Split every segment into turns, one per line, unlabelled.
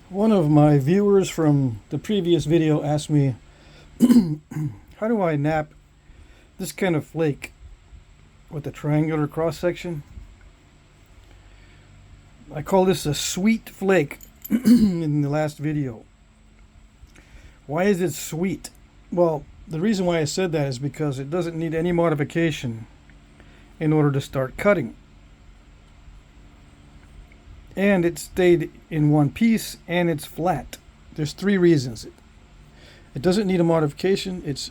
One of my viewers from the previous video asked me, how do I knap this kind of flake with a triangular cross section? I call this a sweet flake in the last video. Why is it sweet? Well, the reason why I said that is because it doesn't need any modification in order to start cutting. And it stayed in one piece, and it's flat. There's three reasons. It doesn't need a modification. It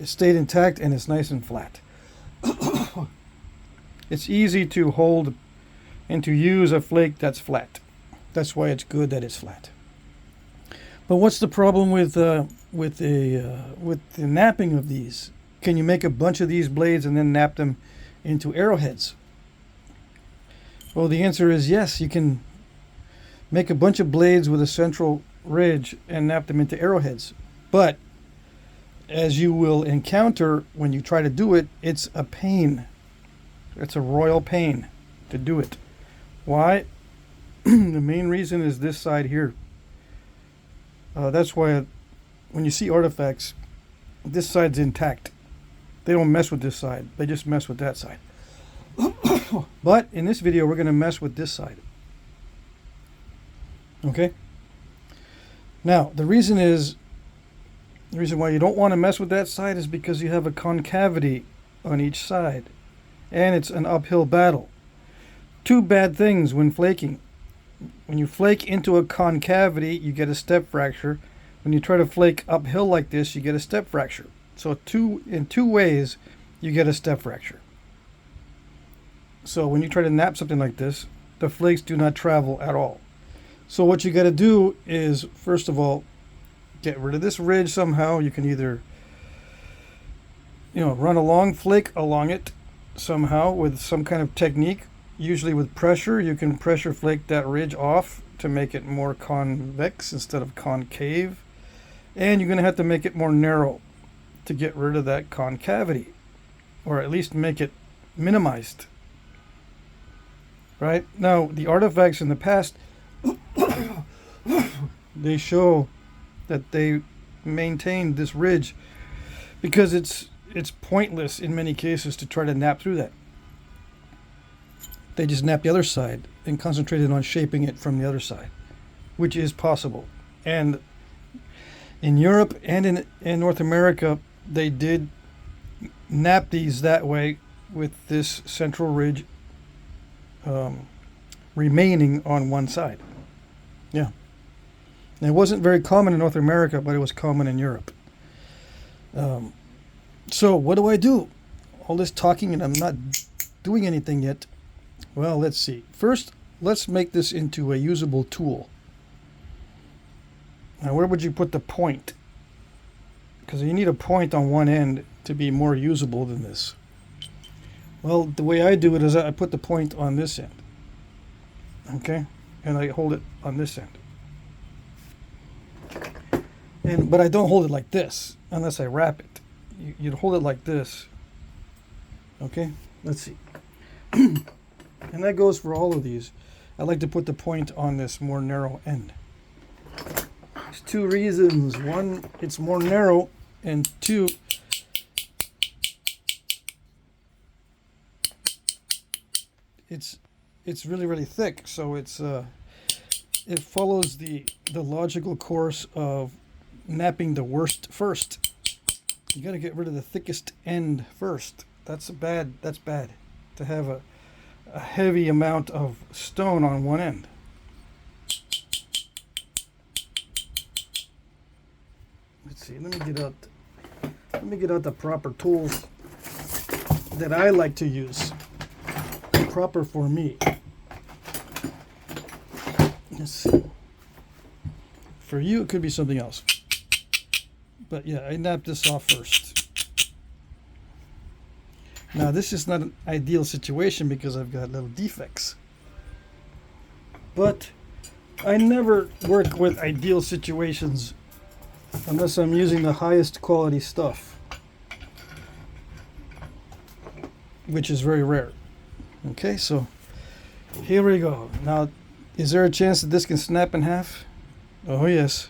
stayed intact, and it's nice and flat. It's easy to hold and to use a flake that's flat. That's why it's good that it's flat. But what's the problem with the knapping of these? Can you make a bunch of these blades and then knap them into arrowheads? Well, the answer is yes. You can make a bunch of blades with a central ridge and knap them into arrowheads. But as you will encounter when you try to do it, it's a pain. It's a royal pain to do it. Why? The main reason is this side here. That's why when you see artifacts, this side's intact. They don't mess with this side. They just mess with that side. But in this video, we're going to mess with this side. Okay? Now, the reason why you don't want to mess with that side is because you have a concavity on each side. And it's an uphill battle. Two bad things when flaking. When you flake into a concavity, you get a step fracture. When you try to flake uphill like this, you get a step fracture. So in two ways, you get a step fracture. So when you try to knap something like this, the flakes do not travel at all. So what you got to do is, first of all, get rid of this ridge somehow. You can either, run a long flake along it somehow with some kind of technique. Usually with pressure, you can pressure flake that ridge off to make it more convex instead of concave. And you're going to have to make it more narrow to get rid of that concavity, or at least make it minimized. Right? Now, the artifacts in the past, they show that they maintained this ridge because it's pointless in many cases to try to knap through that. They just knap the other side and concentrated on shaping it from the other side, which is possible. And in Europe and in North America, they did knap these that way with this central ridge remaining on one side. Yeah. And it wasn't very common in North America, but it was common in Europe. So what do I do? All this talking and I'm not doing anything yet. Well, let's see. First, let's make this into a usable tool. Now, where would you put the point? Because you need a point on one end to be more usable than this. Well, the way I do it is I put the point on this end. Okay? And I hold it on this end. But I don't hold it like this unless I wrap it. You'd hold it like this. Okay? Let's see. And that goes for all of these. I like to put the point on this more narrow end. There's two reasons. One, it's more narrow, and two, it's really, really thick, so it follows the logical course of knapping the worst first. You got to get rid of the thickest end first. That's bad to have a heavy amount of stone on one end. Let's see. Let me get out the proper tools that I like to use. Proper for me. Let's see. For you, it could be something else. But yeah, I knap this off first. Now, this is not an ideal situation because I've got little defects. But I never work with ideal situations unless I'm using the highest quality stuff, which is very rare. Okay, so here we go. Now, is there a chance that this can snap in half? Oh yes.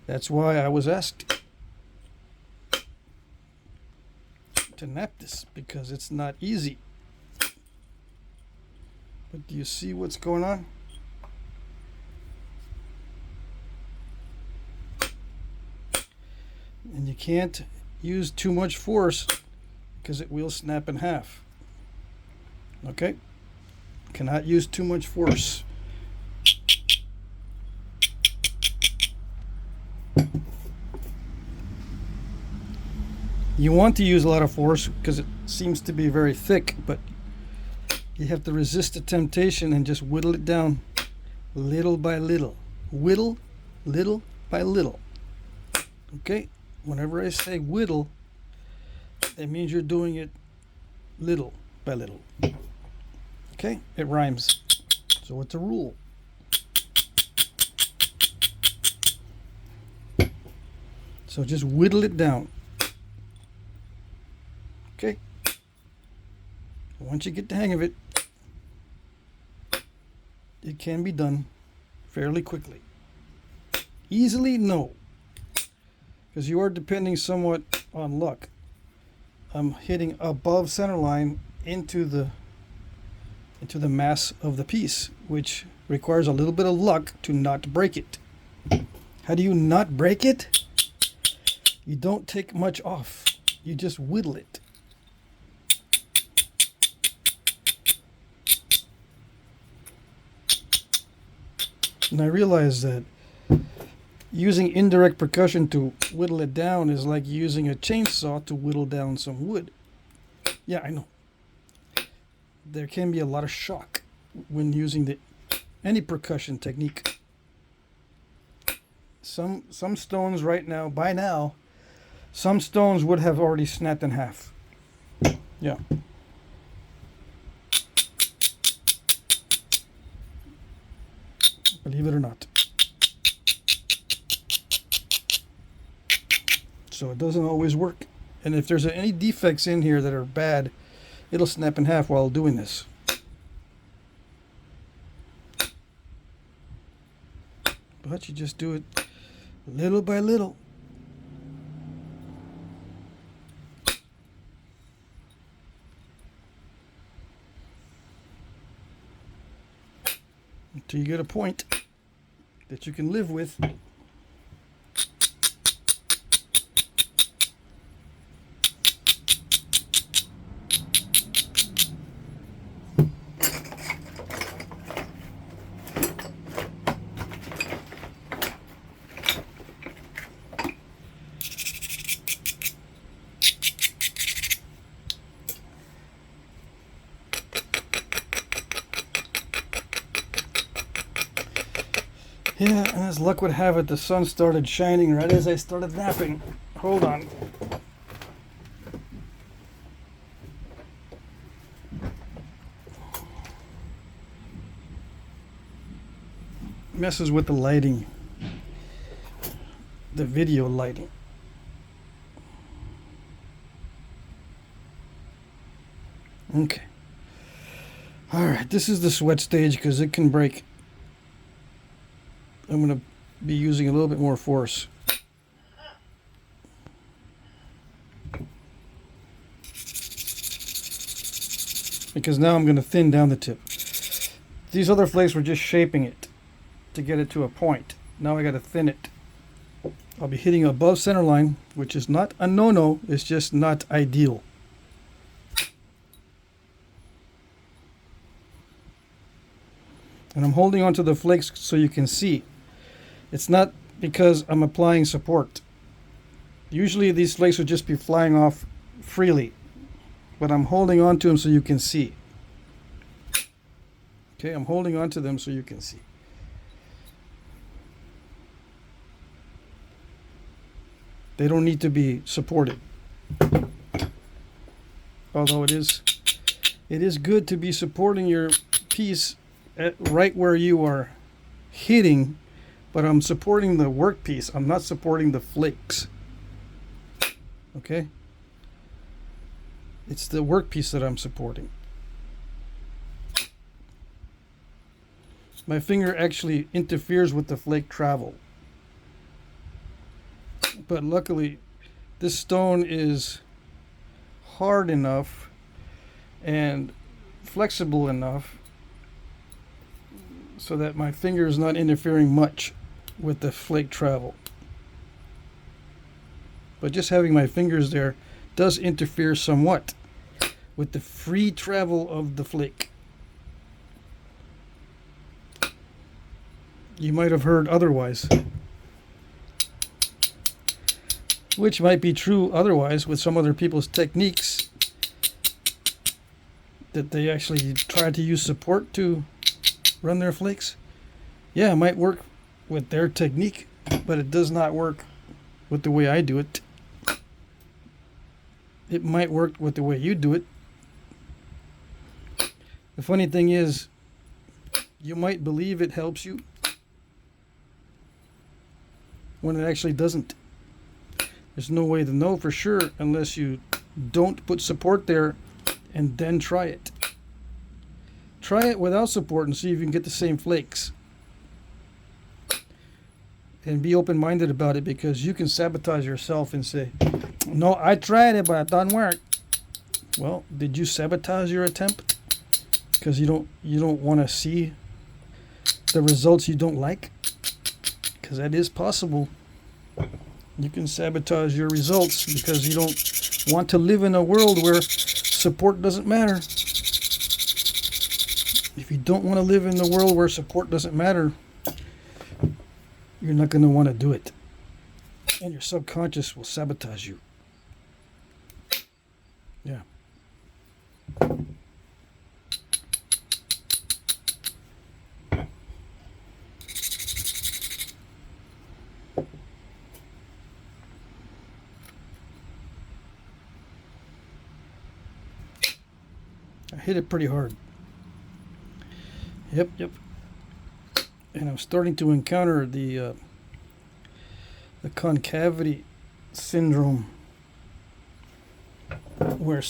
That's why I was asked to knap this, because it's not easy. But do you see what's going on? And you can't use too much force because it will snap in half. Okay? Cannot use too much force. You want to use a lot of force because it seems to be very thick, but you have to resist the temptation and just whittle it down little by little. Whittle, little by little. Okay? Whenever I say whittle, that means you're doing it little by little. Okay? It rhymes. So it's a rule. So just whittle it down. Okay? Once you get the hang of it, it can be done fairly quickly. Easily, no. Because you are depending somewhat on luck. I'm hitting above center line into the mass of the piece, which requires a little bit of luck to not break it. How do you not break it? You don't take much off. You just whittle it. And I realize that using indirect percussion to whittle it down is like using a chainsaw to whittle down some wood. Yeah, I know. There can be a lot of shock when using any percussion technique. Some stones right now, by now, some stones would have already snapped in half. Yeah. Believe it or not. So it doesn't always work. And if there's any defects in here that are bad, it'll snap in half while doing this. But you just do it little by little. Until you get a point that you can live with. Yeah, and as luck would have it, the sun started shining right as I started napping. Hold on. Messes with the lighting. The video lighting. Okay. Alright, this is the sweat stage because it can break. I'm going to be using a little bit more force. Because now I'm going to thin down the tip. These other flakes were just shaping it to get it to a point. Now I got to thin it. I'll be hitting above center line, which is not a no-no, it's just not ideal. And I'm holding onto the flakes so you can see. It's not because I'm applying support. Usually these flakes would just be flying off freely, but I'm holding on to them so you can see. Okay, I'm holding on to them so you can see. They don't need to be supported. Although it is good to be supporting your piece at right where you are hitting, but I'm supporting the workpiece. I'm not supporting the flakes. Okay? It's the workpiece that I'm supporting. my finger actually interferes with the flake travel. But luckily, this stone is hard enough and flexible enough so that my finger is not interfering much with the flake travel. But just having my fingers there does interfere somewhat with the free travel of the flake. You might have heard otherwise, which might be true otherwise with some other people's techniques, that they actually try to use support to run their flakes. Yeah, it might work with their technique, but it does not work with the way I do it. It might work with the way you do it. The funny thing is, you might believe it helps you when it actually doesn't. There's no way to know for sure unless you don't put support there and then try it. Try it without support and see if you can get the same flakes. And be open-minded about it, because you can sabotage yourself and say, no, I tried it, but it doesn't work. Well, did you sabotage your attempt? Because you don't want to see the results you don't like? Because that is possible. You can sabotage your results because you don't want to live in a world where support doesn't matter. If you don't want to live in the world where support doesn't matter, you're not going to want to do it. And your subconscious will sabotage you. Yeah. I hit it pretty hard. Yep. And I'm starting to encounter the concavity syndrome, where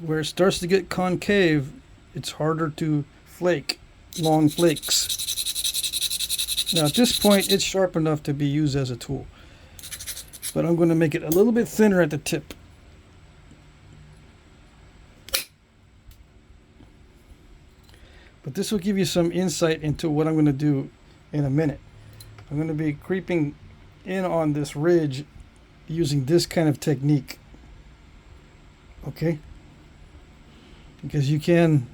where it starts to get concave, it's harder to flake long flakes. Now at this point, it's sharp enough to be used as a tool, but I'm going to make it a little bit thinner at the tip. But this will give you some insight into what I'm going to do in a minute. I'm going to be creeping in on this ridge using this kind of technique. Okay? Because you can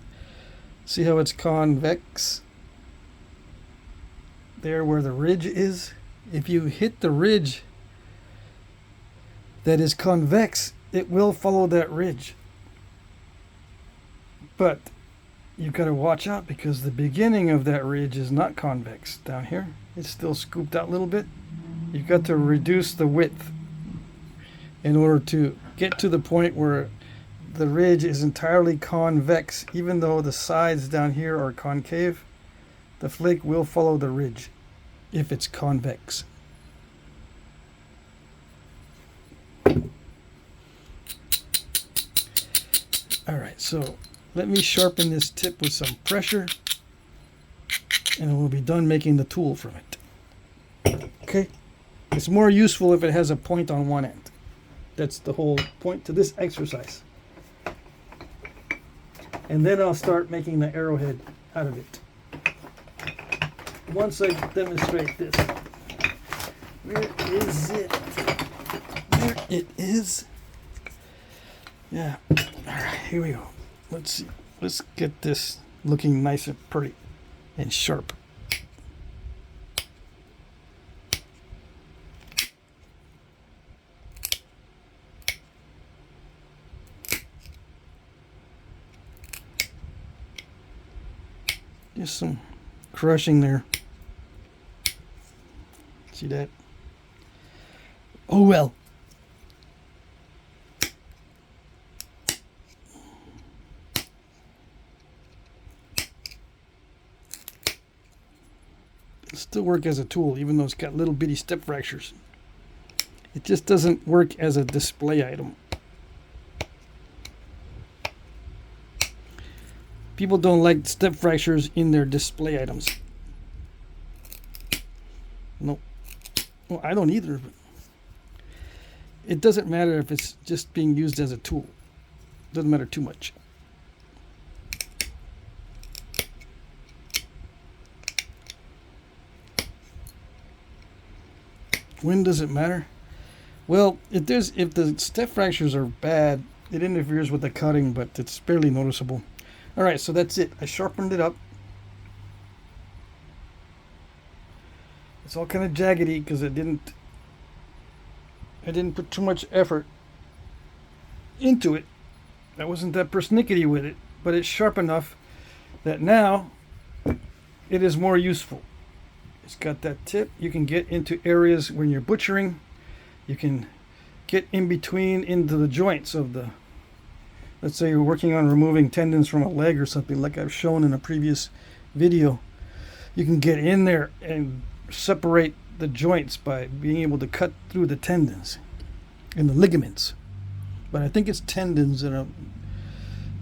see how it's convex there where the ridge is. If you hit the ridge that is convex, it will follow that ridge. But you've got to watch out, because the beginning of that ridge is not convex down here. It's still scooped out a little bit. You've got to reduce the width in order to get to the point where the ridge is entirely convex. Even though the sides down here are concave, the flake will follow the ridge if it's convex. Alright, so let me sharpen this tip with some pressure, and we'll be done making the tool from it. Okay? It's more useful if it has a point on one end. That's the whole point to this exercise. And then I'll start making the arrowhead out of it. Once I demonstrate this. Where is it? There it is. Yeah. Alright, here we go. Let's see. Let's get this looking nice and pretty and sharp. Just some crushing there. See that? Oh well. Still work as a tool, even though it's got little bitty step fractures. It just doesn't work as a display item. People don't like step fractures in their display items. No. Well, I don't either. But it doesn't matter if it's just being used as a tool. Doesn't matter too much. When does it matter? Well, if the step fractures are bad, it interferes with the cutting, but it's barely noticeable. All right, so that's it. I sharpened it up. It's all kind of jaggedy because I didn't put too much effort into it. I wasn't that persnickety with it, but it's sharp enough that now it is more useful. It's got that tip. You can get into areas when you're butchering. You can get in between into the joints of the, let's say you're working on removing tendons from a leg or something like I've shown in a previous video. You can get in there and separate the joints by being able to cut through the tendons and the ligaments. But I think it's tendons that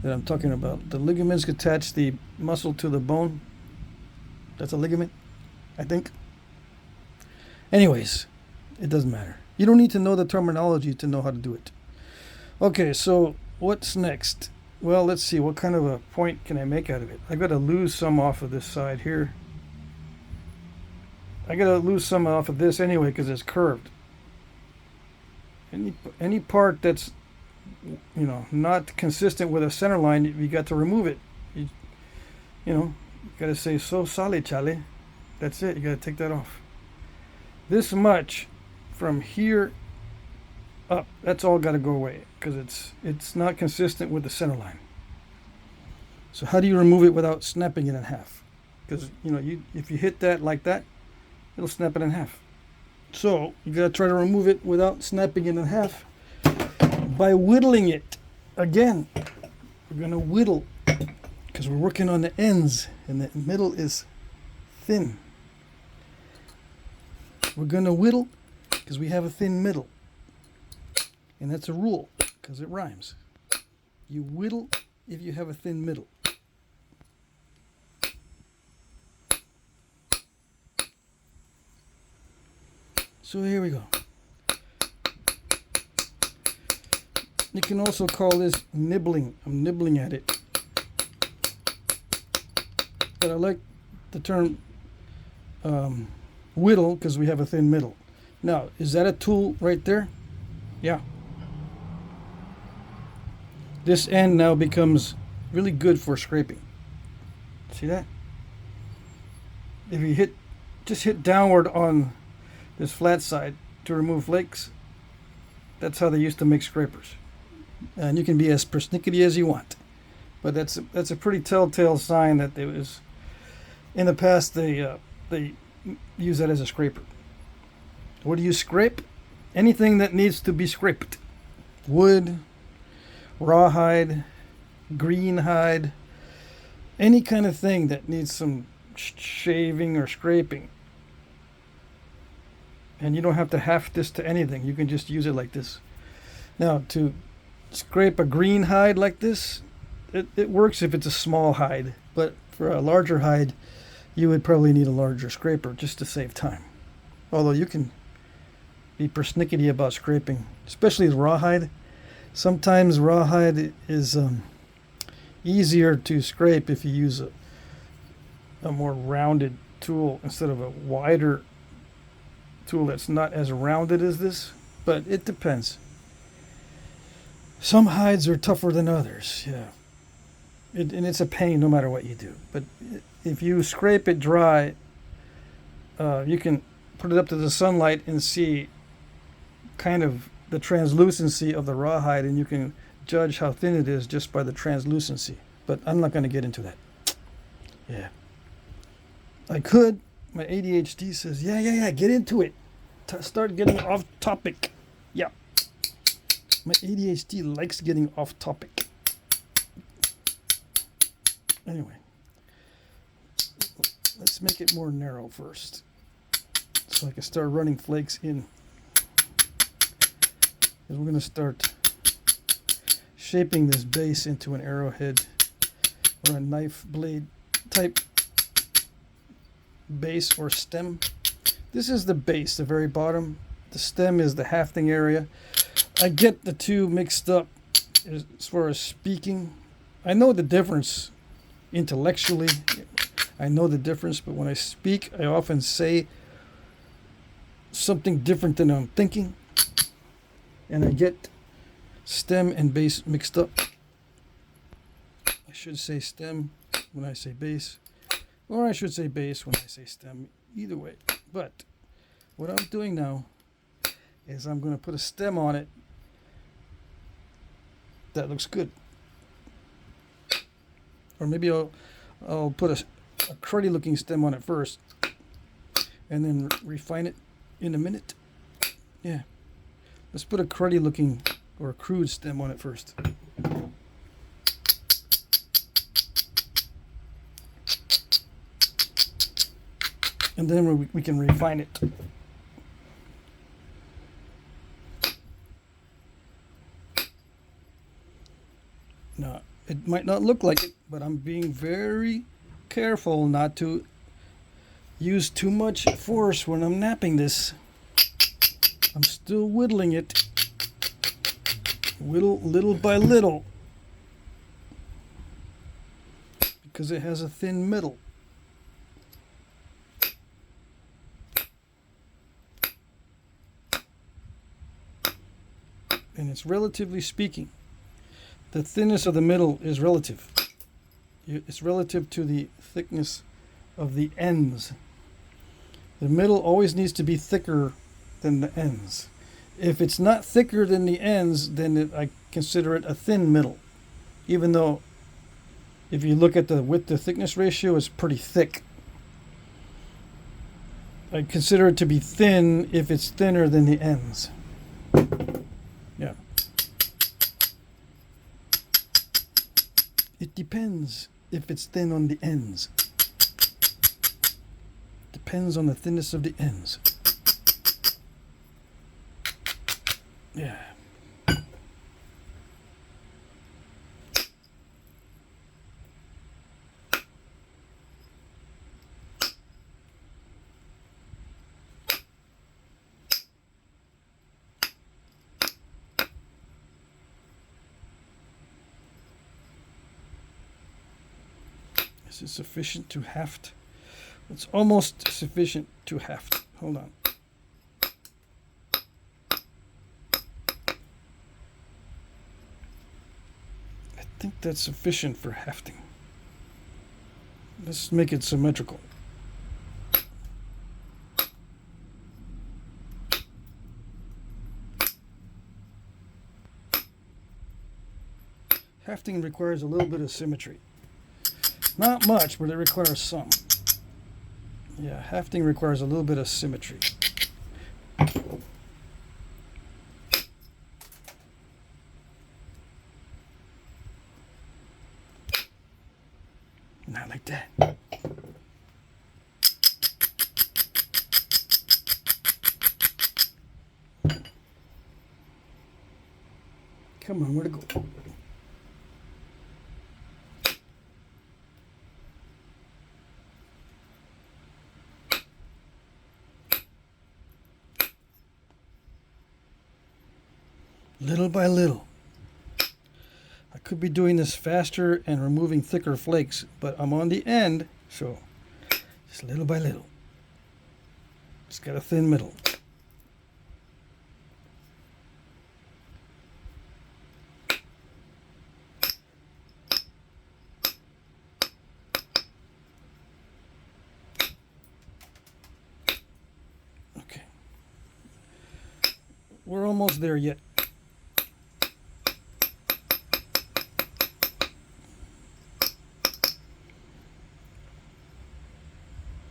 I'm talking about. The ligaments attach the muscle to the bone. That's a ligament, I think. Anyways, it doesn't matter. You don't need to know the terminology to know how to do it. Okay, so what's next? Well, let's see. What kind of a point can I make out of it? I got to lose some off of this side here. I got to lose some off of this anyway because it's curved. Any part that's, you know, not consistent with a center line, you got to remove it. You got to say, so sale, chale. That's it. You got to take that off. This much from here up, that's all got to go away because it's not consistent with the center line. So how do you remove it without snapping it in half? Because if you hit that like that, it'll snap it in half. So you got to try to remove it without snapping it in half by whittling it. Again, we're going to whittle because we're working on the ends and the middle is thin. We're going to whittle because we have a thin middle. And that's a rule because it rhymes. You whittle if you have a thin middle. So here we go. You can also call this nibbling. I'm nibbling at it. But I like the term whittle because we have a thin middle. Now, is that a tool right there? Yeah. This end now becomes really good for scraping. See that? If you just hit downward on this flat side to remove flakes, that's how they used to make scrapers. And you can be as persnickety as you want. But that's a pretty telltale sign that there was, in the past, they use that as a scraper. What do you scrape? Anything that needs to be scraped. Wood, rawhide, green hide, any kind of thing that needs some shaving or scraping. And you don't have to haft this to anything. You can just use it like this. Now, to scrape a green hide like this, it works if it's a small hide. But for a larger hide, you would probably need a larger scraper just to save time. Although you can be persnickety about scraping, especially the rawhide. Sometimes rawhide is easier to scrape if you use a more rounded tool instead of a wider tool that's not as rounded as this. But it depends. Some hides are tougher than others, yeah. And it's a pain no matter what you do. But if you scrape it dry, you can put it up to the sunlight and see kind of the translucency of the rawhide, and you can judge how thin it is just by the translucency. But I'm not going to get into that. Yeah. I could. My ADHD says, yeah, get into it. Start getting off topic. Yeah. My ADHD likes getting off topic. Anyway. Let's make it more narrow first, so I can start running flakes in. Because we're going to start shaping this base into an arrowhead or a knife blade type base or stem. This is the base, the very bottom. The stem is the hafting area. I get the two mixed up as far as speaking. I know the difference intellectually. I know the difference, but when I speak, I often say something different than I'm thinking. And I get stem and base mixed up. I should say stem when I say base, or I should say base when I say stem. Either way. But what I'm doing now is I'm going to put a stem on it that looks good. Or maybe I'll put a cruddy looking stem on it first and then refine it in a minute. Yeah. Let's put a cruddy looking or a crude stem on it first. And then we can refine it. Now, it might not look like it, but I'm being very careful not to use too much force when I'm knapping this. I'm still whittling it, little by little, because it has a thin middle. And it's relatively speaking. The thinness of the middle is relative. It's relative to the thickness of the ends. The middle always needs to be thicker than the ends. If it's not thicker than the ends, then I consider it a thin middle. Even though if you look at the width to thickness ratio, it's pretty thick. I consider it to be thin if it's thinner than the ends. Yeah. It depends if it's thin on the ends. Depends on the thinness of the ends. Yeah. Is it sufficient to haft? It's almost sufficient to haft. Hold on. I think that's sufficient for hafting. Let's make it symmetrical. Hafting requires a little bit of symmetry. Not much, but it requires some. Yeah, hafting requires a little bit of symmetry. Not like that. Come on, where to go? Little by little. I could be doing this faster and removing thicker flakes, but I'm on the end, so just little by little. It's got a thin middle. Okay. We're almost there yet.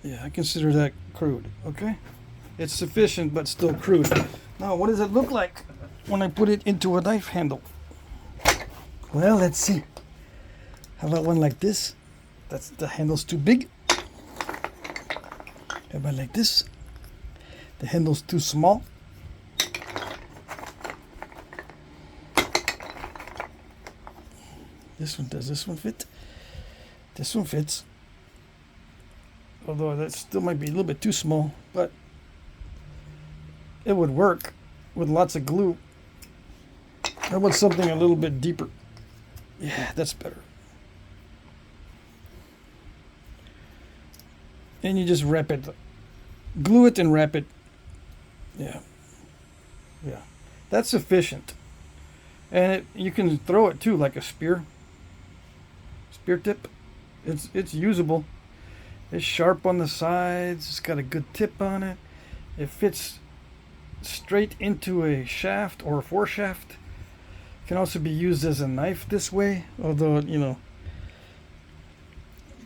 Yeah, I consider that crude, okay? It's sufficient, but still crude. Now, what does it look like when I put it into a knife handle? Well, let's see. How about one like this? That's the handle's too big. How about like this? The handle's too small. This one, does this one fit? This one fits. Although that still might be a little bit too small, but it would work with lots of glue. I want something a little bit deeper. Yeah, that's better. And you just wrap it. Glue it and wrap it. Yeah. Yeah. That's sufficient. And you can throw it too, like a spear. Spear tip. It's usable. It's sharp on the sides. It's got a good tip on it. It fits straight into a shaft or a foreshaft. It can also be used as a knife this way. Although, you know,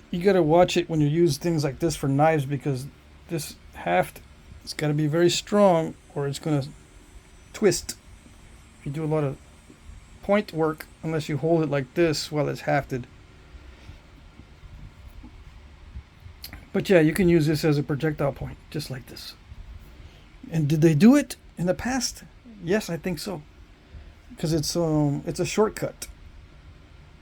you got to watch it when you use things like this for knives, because this haft, it's got to be very strong or it's going to twist. If you do a lot of point work, unless you hold it like this while it's hafted. But yeah, you can use this as a projectile point, just like this. And did they do it in the past? Yes, I think so. Because it's a shortcut.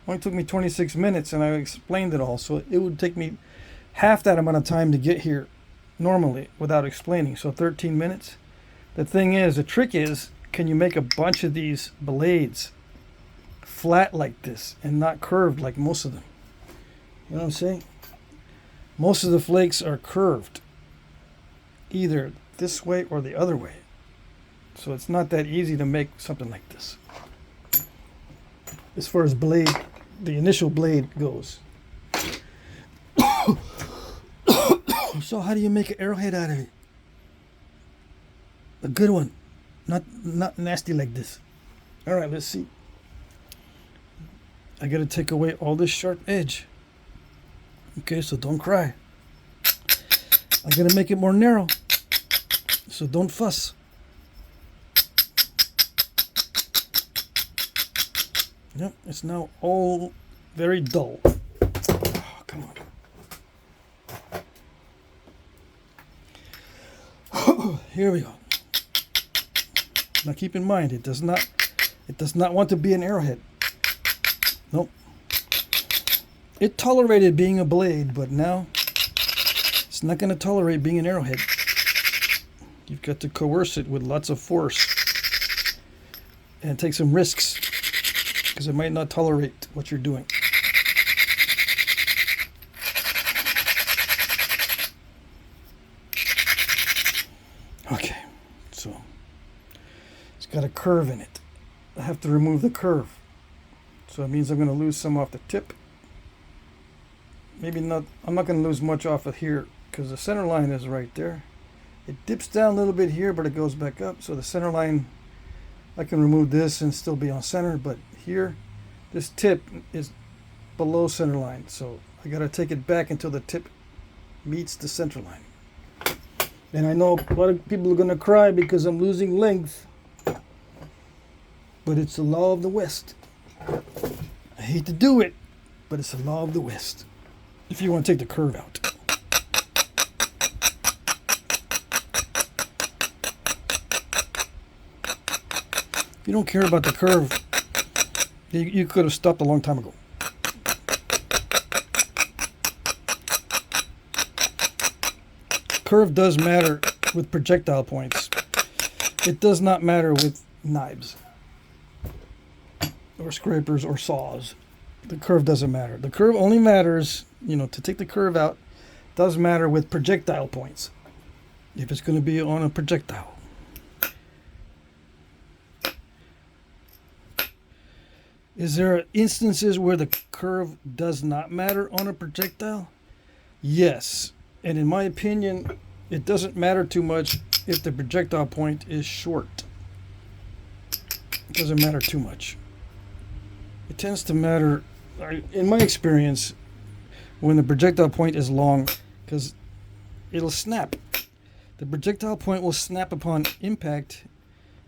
Only took me 26 minutes and I explained it all. So it would take me half that amount of time to get here normally without explaining. So 13 minutes. The thing is, the trick is, can you make a bunch of these blades flat like this and not curved like most of them? You know what I'm saying? Most of the flakes are curved, either this way or the other way. So it's not that easy to make something like this. As far as blade, the initial blade goes. So how do you make an arrowhead out of it? A good one, not nasty like this. All right, let's see. I gotta take away all this sharp edge. Okay, so don't cry. I gotta make it more narrow, so don't fuss. Yep, it's now all very dull. Oh, come on. Here we go. Now keep in mind, it does not want to be an arrowhead. Nope. It tolerated being a blade, but now it's not going to tolerate being an arrowhead. You've got to coerce it with lots of force and take some risks, because it might not tolerate what you're doing. Okay, so it's got a curve in it. I have to remove the curve. So it means I'm going to lose some off the tip. Maybe not, I'm not going to lose much off of here because the center line is right there. It dips down a little bit here, but it goes back up. So the center line, I can remove this and still be on center, but here, this tip is below center line. So I got to take it back until the tip meets the center line. And I know a lot of people are going to cry because I'm losing length, but it's the law of the West. I hate to do it, but it's the law of the West. If you want to take the curve out. If you don't care about the curve, you could have stopped a long time ago. Curve does matter with projectile points. It does not matter with knives or scrapers or saws. The curve doesn't matter. The curve only matters, to take the curve out does matter with projectile points. If it's going to be on a projectile. Is there instances where the curve does not matter on a projectile? Yes. And in my opinion, it doesn't matter too much if the projectile point is short. It doesn't matter too much. It tends to matter, in my experience, when the projectile point is long, because it'll snap. The projectile point will snap upon impact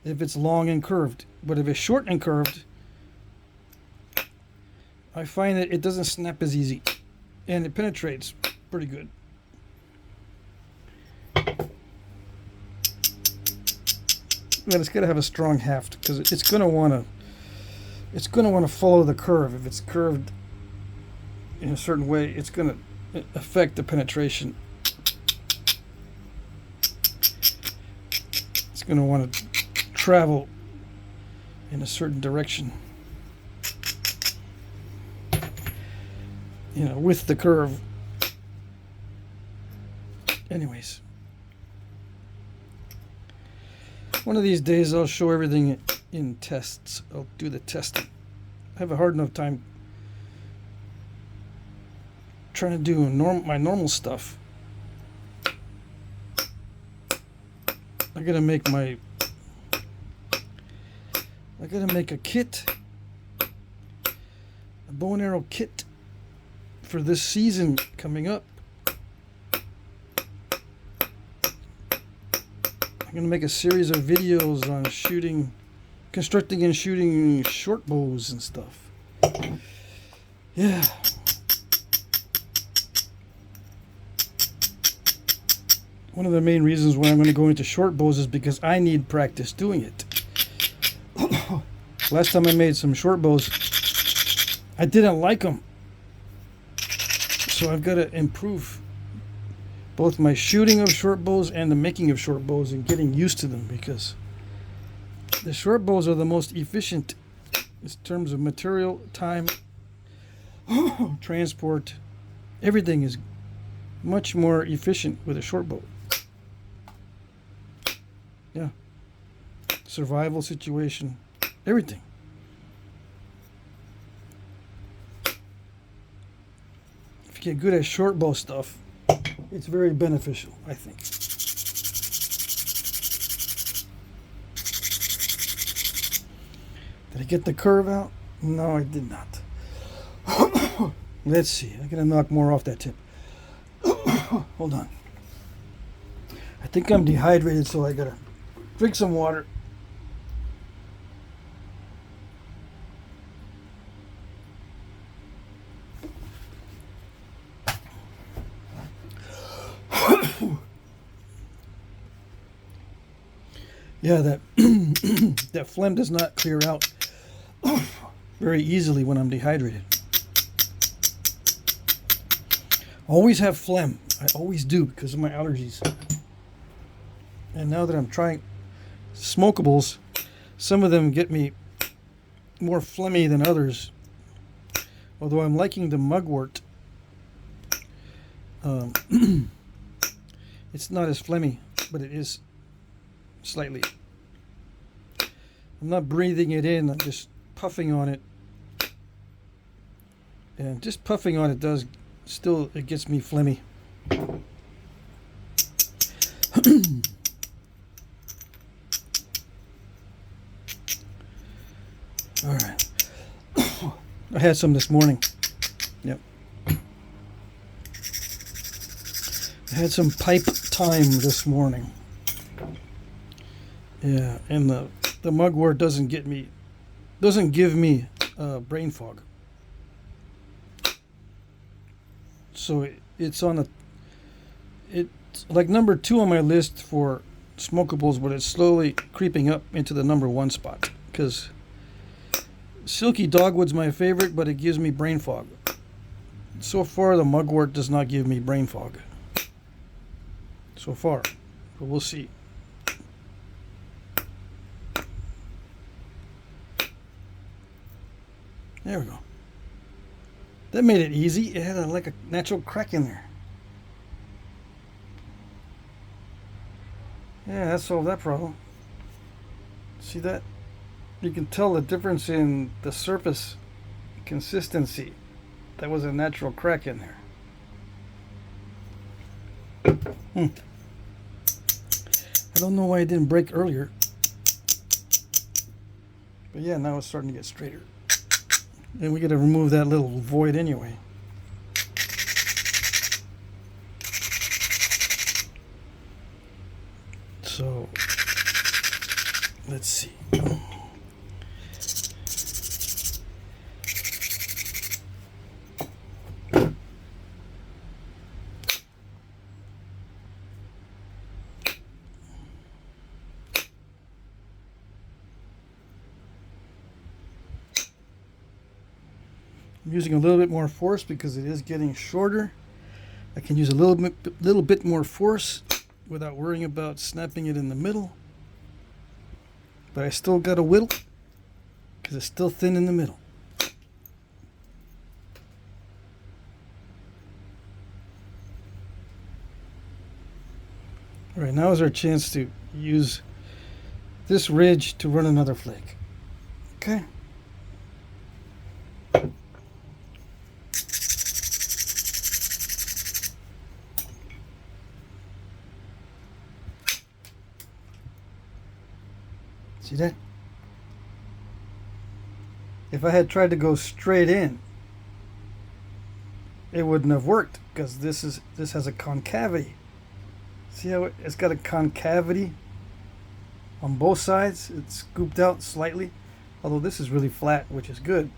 if it's long and curved. But if it's short and curved, I find that it doesn't snap as easy. And it penetrates pretty good. But it's got to have a strong haft, because it's going to want to follow the curve. If it's curved in a certain way, it's going to affect the penetration. It's going to want to travel in a certain direction, you know, with the curve. Anyways, one of these days I'll show everything in tests. I'll do the testing. I have a hard enough time trying to do my normal stuff. I gotta make a kit, a bow and arrow kit for this season coming up. I'm gonna make a series of videos on constructing and shooting short bows and stuff. Yeah. One of the main reasons why I'm going to go into short bows is because I need practice doing it. Last time I made some short bows, I didn't like them. So I've got to improve both my shooting of short bows and the making of short bows and getting used to them, because the short bows are the most efficient in terms of material, time, transport. Everything is much more efficient with a short bow. Yeah. Survival situation, everything. If you get good at short bow stuff, it's very beneficial, I think. Did I get the curve out? No, I did not. Let's see. I'm going to knock more off that tip. Hold on. I think I'm dehydrated, so I got to drink some water. Yeah, that that phlegm does not clear out very easily when I'm dehydrated. I always have phlegm. I always do because of my allergies. And now that I'm trying smokables, some of them get me more phlegmy than others. Although I'm liking the mugwort. It's not as phlegmy, but it is slightly. I'm not breathing it in, I'm just puffing on it. And just puffing on it it gets me phlegmy. All right. I had some this morning. Yep. I had some pipe time this morning. Yeah, and the mugwort doesn't give me brain fog. So it's like number 2 on my list for smokables, but it's slowly creeping up into the number 1 spot, because silky dogwood's my favorite, but it gives me brain fog. So far, the mugwort does not give me brain fog. So far, but we'll see. There we go. That made it easy. It had like a natural crack in there. Yeah, that solved that problem. See that? You can tell the difference in the surface consistency. That was a natural crack in there. I don't know why it didn't break earlier. But yeah, now it's starting to get straighter. And we got to remove that little void anyway. So, let's see. I'm using a little bit more force because it is getting shorter. I can use a little bit more force without worrying about snapping it in the middle. But I still got to whittle because it's still thin in the middle. All right, now is our chance to use this ridge to run another flake. Okay. See that? If I had tried to go straight in, it wouldn't have worked because this has a concavity. See how it's got a concavity on both sides? It's scooped out slightly, although this is really flat, which is good.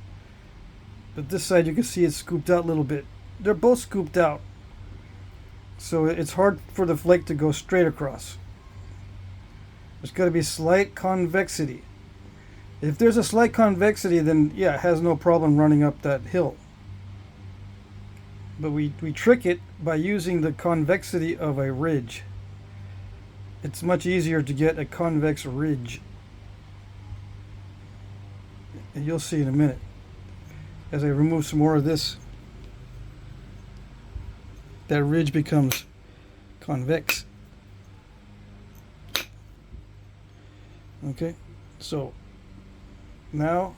But this side you can see it's scooped out a little bit. They're both scooped out, so it's hard for the flake to go straight across. There's got to be slight convexity. If there's a slight convexity, then yeah, it has no problem running up that hill. But we trick it by using the convexity of a ridge. It's much easier to get a convex ridge. And you'll see in a minute. As I remove some more of this, that ridge becomes convex. Okay, so now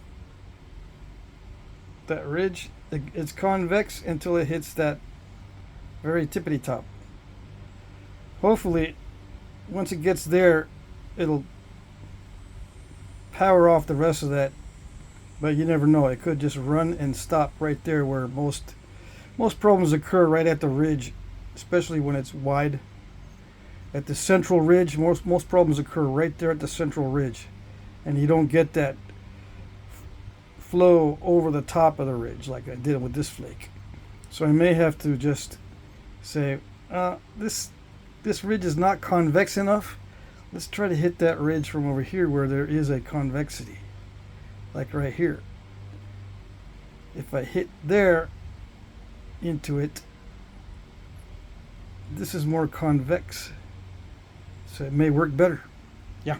that ridge, it's convex until it hits that very tippity top. Hopefully, once it gets there, it'll power off the rest of that, but you never know. It could just run and stop right there where most problems occur, right at the ridge, especially when it's wide. At the central ridge, most problems occur right there at the central ridge, and you don't get that flow over the top of the ridge like I did with this flake. So I may have to just say, this ridge is not convex enough. Let's try to hit that ridge from over here where there is a convexity, like right here. If I hit there into it, this is more convex, so it may work better. Yeah.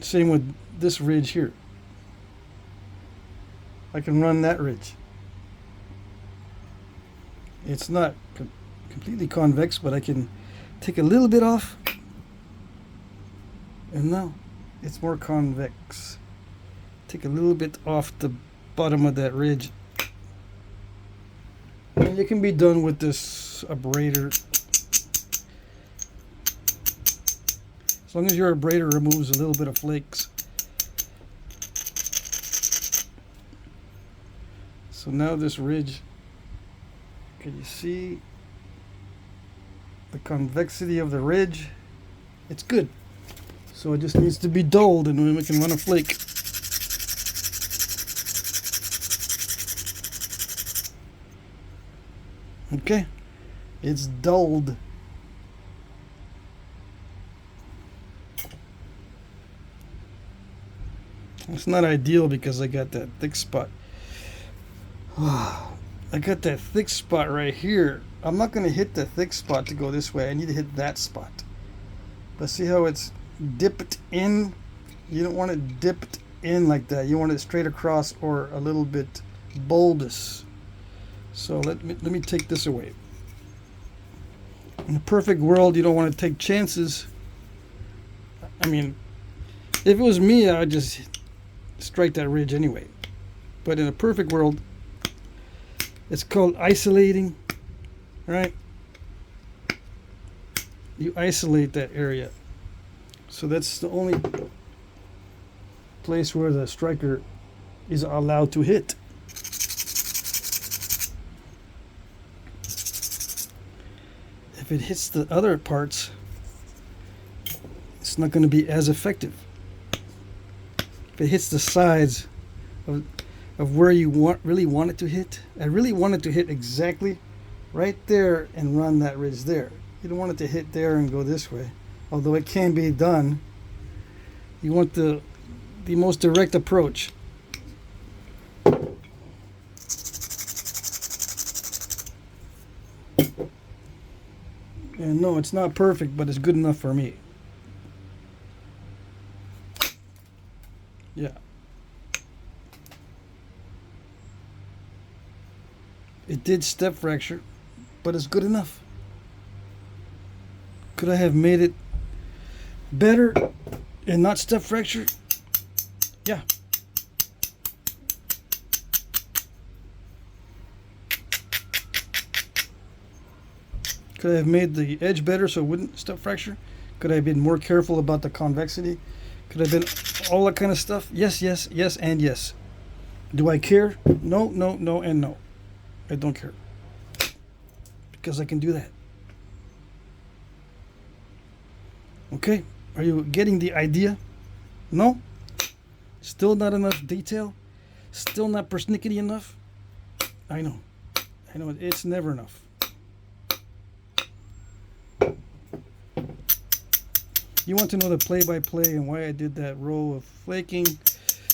Same with this ridge here. I can run that ridge. It's not completely convex, but I can take a little bit off, and now it's more convex. Take a little bit off the bottom of that ridge, and you can be done with this abrader. As long as your abrader removes a little bit of flakes. So now this ridge, can you see the convexity of the ridge? It's good. So it just needs to be dulled, and then we can run a flake. Okay, it's dulled. It's not ideal because I got that thick spot. I got that thick spot right here. I'm not going to hit the thick spot to go this way. I need to hit that spot. But see how it's dipped in? You don't want it dipped in like that. You want it straight across or a little bit bulbous. So let me take this away. In a perfect world, you don't want to take chances. I mean, if it was me, I would just strike that ridge anyway. But in a perfect world, it's called isolating, right? You isolate that area. So that's the only place where the striker is allowed to hit. If it hits the other parts, it's not going to be as effective. If it hits the sides of where you really want it to hit, I really want it to hit exactly right there and run that ridge there. You don't want it to hit there and go this way, although it can be done. You want the most direct approach. And no, it's not perfect, but it's good enough for me. Yeah. It did step fracture, but it's good enough. Could I have made it better and not step fracture? Yeah. Could I have made the edge better so it wouldn't step fracture? Could I have been more careful about the convexity? Could I have been all that kind of stuff? Yes, yes, yes, and yes. Do I care? No, no, no, and no. I don't care. Because I can do that. Okay, are you getting the idea? No? Still not enough detail? Still not persnickety enough? I know. I know, it's never enough. You want to know the play-by-play and why I did that row of flaking.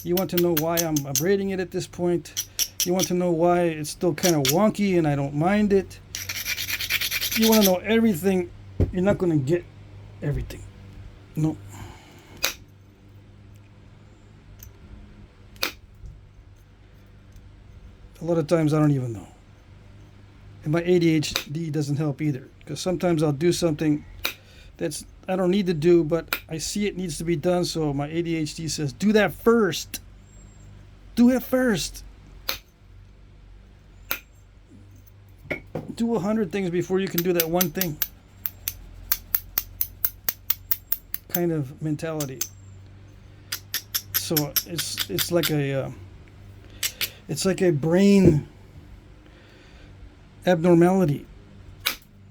You want to know why I'm abrading it at this point. You want to know why it's still kind of wonky and I don't mind it. You want to know everything. You're not going to get everything. No. A lot of times I don't even know. And my ADHD doesn't help either. Because sometimes I'll do something that's I don't need to do, but I see it needs to be done, so my ADHD says, do that first. Do it first. Do 100 things before you can do that one thing. Kind of mentality. So it's like a brain abnormality.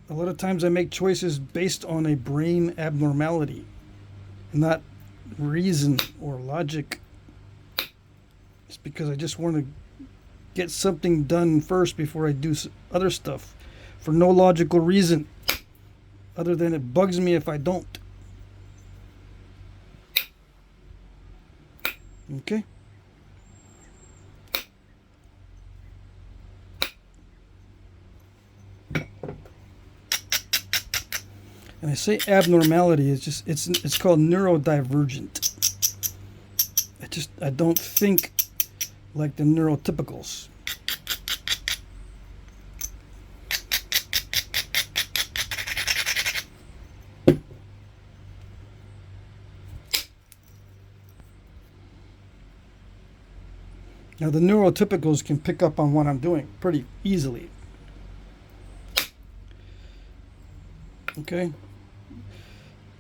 A lot of times I make choices based on a brain abnormality, not reason or logic. It's because I just want to get something done first before I do other stuff for no logical reason other than it bugs me if I don't. Okay? And I say abnormality, it's called neurodivergent. I don't think like the neurotypicals. Now the neurotypicals can pick up on what I'm doing pretty easily. Okay?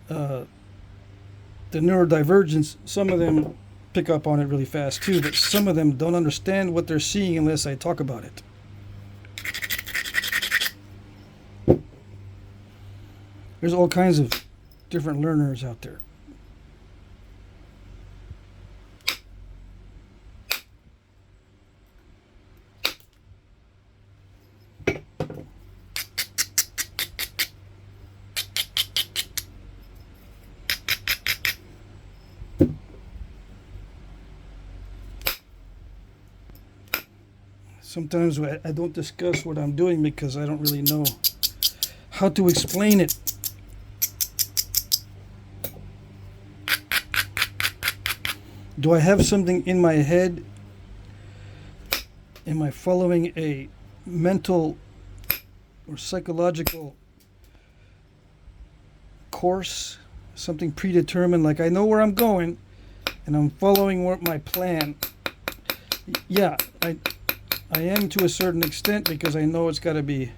The neurodivergents, some of them pick up on it really fast too, but some of them don't understand what they're seeing unless I talk about it. There's all kinds of different learners out there. Sometimes I don't discuss what I'm doing because I don't really know how to explain it. Do I have something in my head? Am I following a mental or psychological course? Something predetermined, like I know where I'm going and I'm following my plan. Yeah, I am to a certain extent because I know it's got to be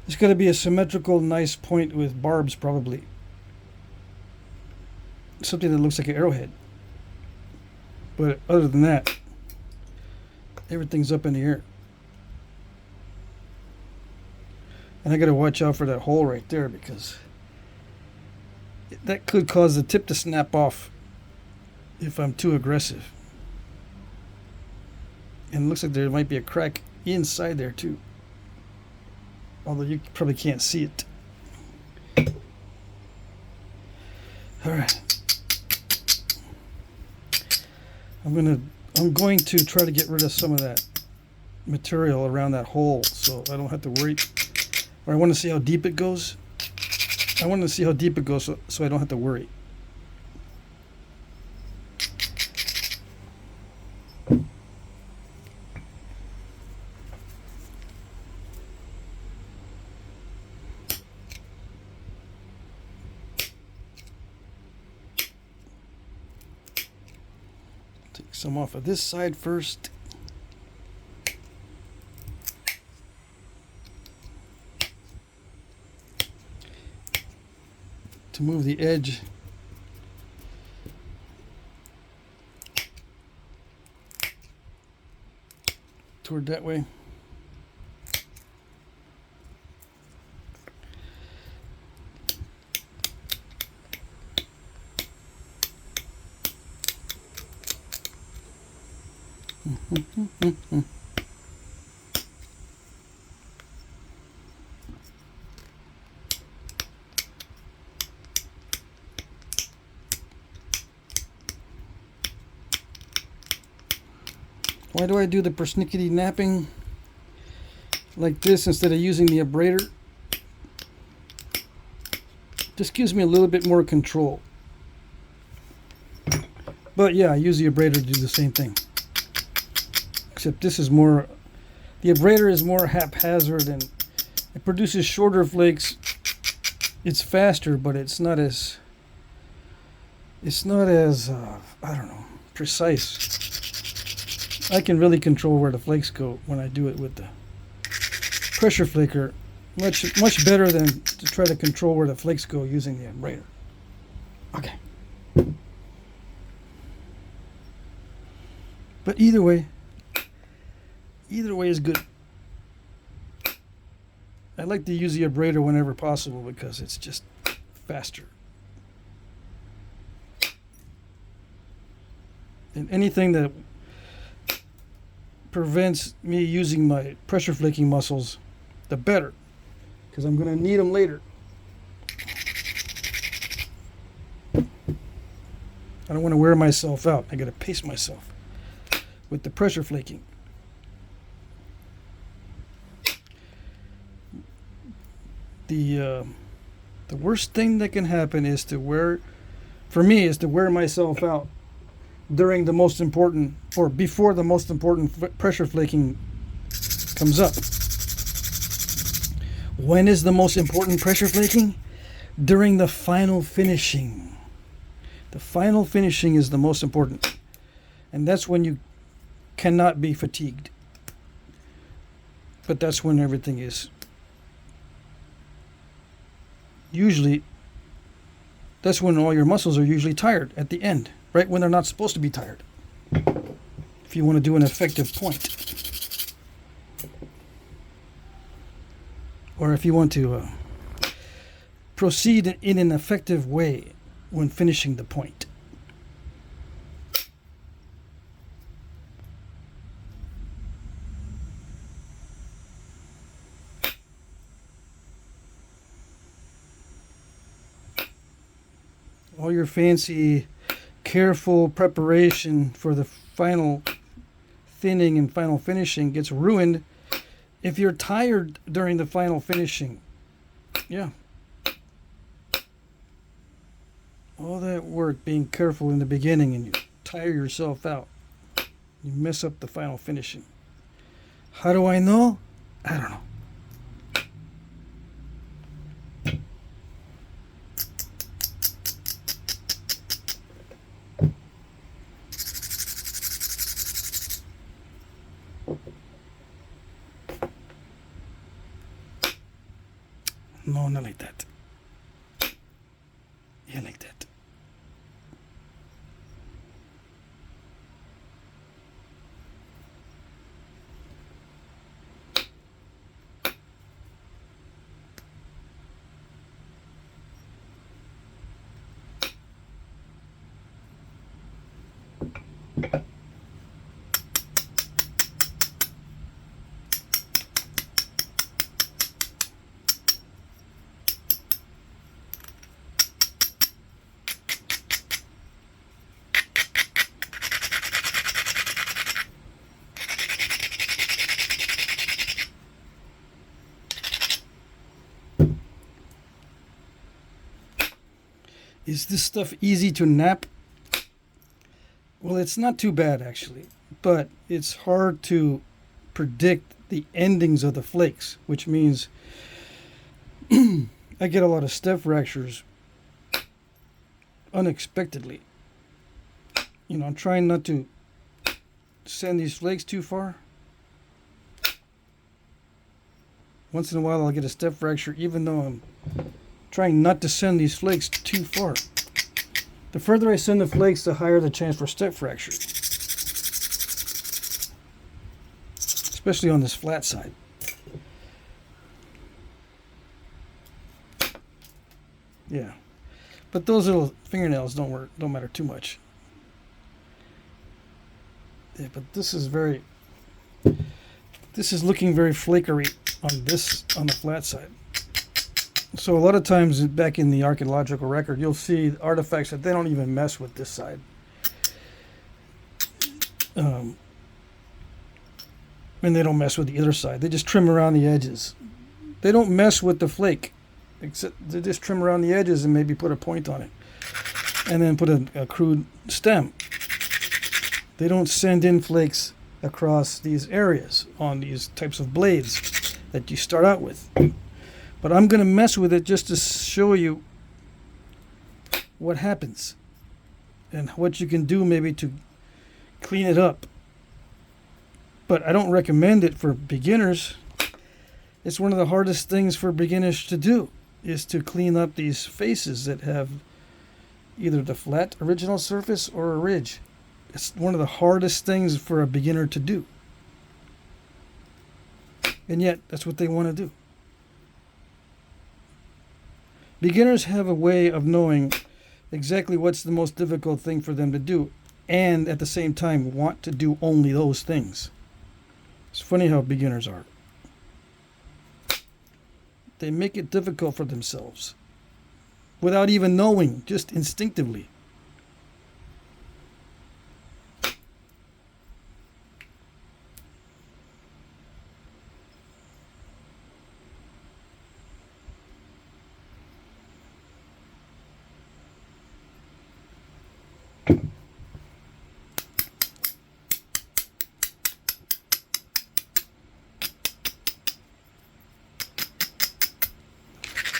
a symmetrical, nice point with barbs, probably. Something that looks like an arrowhead. But other than that, everything's up in the air. And I got to watch out for that hole right there because that could cause the tip to snap off if I'm too aggressive. And it looks like there might be a crack inside there too. Although you probably can't see it. Alright. I'm going to try to get rid of some of that material around that hole so I don't have to worry or I want to see how deep it goes. I want to see how deep it goes so I don't have to worry. Take some off of this side first. To move the edge toward that way. Why do I do the persnickety napping like this instead of using the abrader? Just gives me a little bit more control. But yeah, I use the abrader to do the same thing. Except this is more, the abrader is more haphazard and it produces shorter flakes. It's faster, but it's not as I don't know, precise. I can really control where the flakes go when I do it with the pressure flaker. Much better than to try to control where the flakes go using the abrader. Okay. But either way is good. I like to use the abrader whenever possible because it's just faster. And anything that prevents me using my pressure flaking muscles, the better, because I'm going to need them later. I don't want to wear myself out. I got to pace myself with the pressure flaking. The worst thing that can happen is to wear myself out during the most important, or before the most important pressure flaking comes up. When is the most important pressure flaking? During the final finishing. The final finishing is the most important. And that's when you cannot be fatigued. But that's when everything is usually, that's when all your muscles are usually tired at the end. Right when they're not supposed to be tired. If you want to do an effective point. Or if you want to proceed in an effective way when finishing the point. All your fancy careful preparation for the final thinning and final finishing gets ruined if you're tired during the final finishing. Yeah. All that work being careful in the beginning and you tire yourself out. You mess up the final finishing. How do I know? I don't know. No, not like that. Yeah, like that. Is this stuff easy to knap? Well, it's not too bad actually, but it's hard to predict the endings of the flakes, which means I get a lot of step fractures unexpectedly. You know, I'm trying not to send these flakes too far. Once in a while I'll get a step fracture even though I'm trying not to send these flakes too far. The further I send the flakes, the higher the chance for step fracture. Especially on this flat side. Yeah. But those little fingernails don't matter too much. Yeah, but this is looking very flakery on the flat side. So a lot of times back in the archaeological record, you'll see artifacts that they don't even mess with this side. And they don't mess with the other side. They just trim around the edges. They don't mess with the flake, except they just trim around the edges and maybe put a point on it. And then put a crude stem. They don't send in flakes across these areas on these types of blades that you start out with. But I'm going to mess with it just to show you what happens and what you can do maybe to clean it up. But I don't recommend it for beginners. It's one of the hardest things for beginners to do, is to clean up these faces that have either the flat original surface or a ridge. It's one of the hardest things for a beginner to do. And yet, that's what they want to do. Beginners have a way of knowing exactly what's the most difficult thing for them to do, and at the same time want to do only those things. It's funny how beginners are. They make it difficult for themselves without even knowing, just instinctively.